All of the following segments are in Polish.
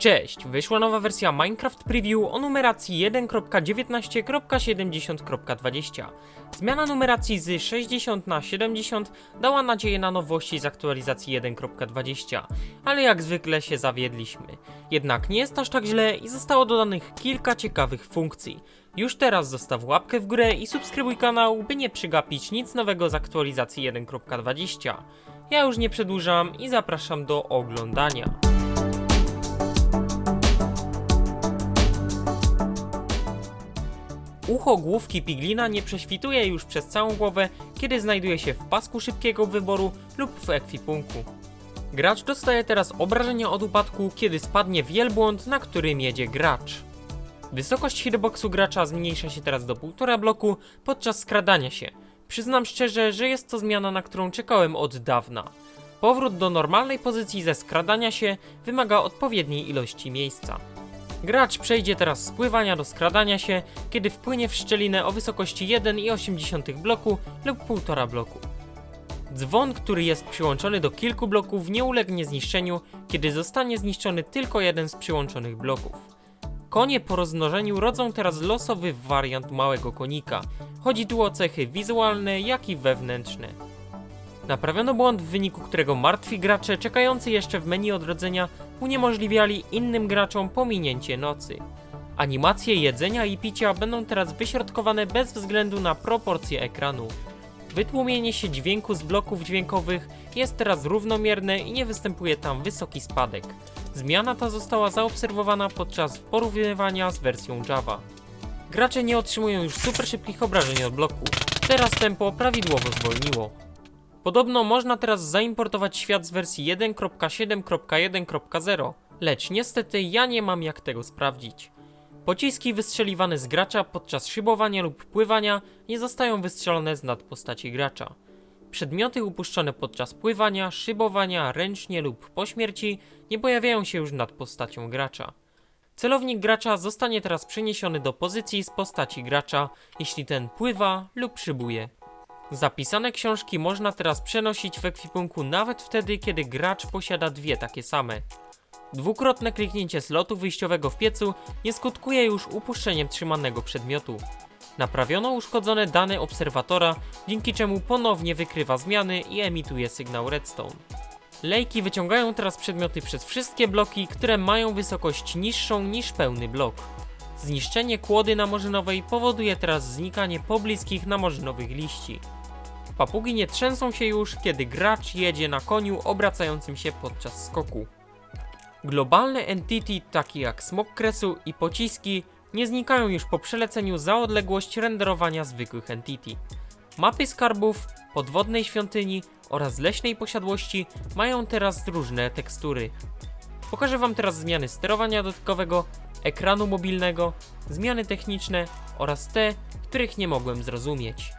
Cześć, wyszła nowa wersja Minecraft Preview o numeracji 1.19.70.20. Zmiana numeracji z 60 na 70 dała nadzieję na nowości z aktualizacji 1.20, ale jak zwykle się zawiedliśmy. Jednak nie jest aż tak źle i zostało dodanych kilka ciekawych funkcji. Już teraz zostaw łapkę w górę i subskrybuj kanał, by nie przegapić nic nowego z aktualizacji 1.20. Ja już nie przedłużam i zapraszam do oglądania. Ucho główki piglina nie prześwituje już przez całą głowę, kiedy znajduje się w pasku szybkiego wyboru lub w ekwipunku. Gracz dostaje teraz obrażenia od upadku, kiedy spadnie wielbłąd, na którym jedzie gracz. Wysokość hitboxu gracza zmniejsza się teraz do 1,5 bloku podczas skradania się. Przyznam szczerze, że jest to zmiana, na którą czekałem od dawna. Powrót do normalnej pozycji ze skradania się wymaga odpowiedniej ilości miejsca. Gracz przejdzie teraz z pływania do skradania się, kiedy wpłynie w szczelinę o wysokości 1,8 bloku lub 1,5 bloku. Dzwon, który jest przyłączony do kilku bloków, nie ulegnie zniszczeniu, kiedy zostanie zniszczony tylko jeden z przyłączonych bloków. Konie po rozmnożeniu rodzą teraz losowy wariant małego konika. Chodzi tu o cechy wizualne, jak i wewnętrzne. Naprawiono błąd, w wyniku którego martwi gracze czekający jeszcze w menu odrodzenia uniemożliwiali innym graczom pominięcie nocy. Animacje jedzenia i picia będą teraz wyśrodkowane bez względu na proporcje ekranu. Wytłumienie się dźwięku z bloków dźwiękowych jest teraz równomierne i nie występuje tam wysoki spadek. Zmiana ta została zaobserwowana podczas porównywania z wersją Java. Gracze nie otrzymują już super szybkich obrażeń od bloku. Teraz tempo prawidłowo zwolniło. Podobno można teraz zaimportować świat z wersji 1.7.1.0, lecz niestety ja nie mam jak tego sprawdzić. Pociski wystrzeliwane z gracza podczas szybowania lub pływania nie zostają wystrzelone z nad postaci gracza. Przedmioty upuszczone podczas pływania, szybowania, ręcznie lub po śmierci nie pojawiają się już nad postacią gracza. Celownik gracza zostanie teraz przeniesiony do pozycji z postaci gracza, jeśli ten pływa lub szybuje. Zapisane książki można teraz przenosić w ekwipunku nawet wtedy, kiedy gracz posiada dwie takie same. Dwukrotne kliknięcie slotu wyjściowego w piecu nie skutkuje już upuszczeniem trzymanego przedmiotu. Naprawiono uszkodzone dane obserwatora, dzięki czemu ponownie wykrywa zmiany i emituje sygnał redstone. Lejki wyciągają teraz przedmioty przez wszystkie bloki, które mają wysokość niższą niż pełny blok. Zniszczenie kłody namorzynowej powoduje teraz znikanie pobliskich namorzynowych liści. Papugi nie trzęsą się już, kiedy gracz jedzie na koniu obracającym się podczas skoku. Globalne entity takie jak smok kresu i pociski nie znikają już po przeleceniu za odległość renderowania zwykłych entity. Mapy skarbów, podwodnej świątyni oraz leśnej posiadłości mają teraz różne tekstury. Pokażę wam teraz zmiany sterowania dotykowego, ekranu mobilnego, zmiany techniczne oraz te, których nie mogłem zrozumieć.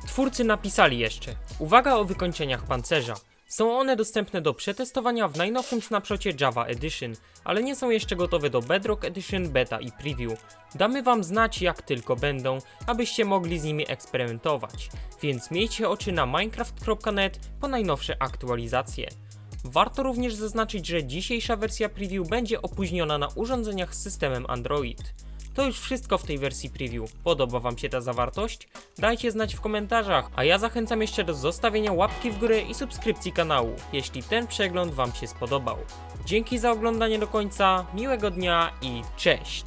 Twórcy napisali jeszcze: uwaga o wykończeniach pancerza. Są one dostępne do przetestowania w najnowszym snapshocie Java Edition, ale nie są jeszcze gotowe do Bedrock Edition, Beta i Preview. Damy wam znać jak tylko będą, abyście mogli z nimi eksperymentować, więc miejcie oczy na minecraft.net po najnowsze aktualizacje. Warto również zaznaczyć, że dzisiejsza wersja Preview będzie opóźniona na urządzeniach z systemem Android. To już wszystko w tej wersji preview. Podoba wam się ta zawartość? Dajcie znać w komentarzach, a ja zachęcam jeszcze do zostawienia łapki w górę i subskrypcji kanału, jeśli ten przegląd wam się spodobał. Dzięki za oglądanie do końca, miłego dnia i cześć!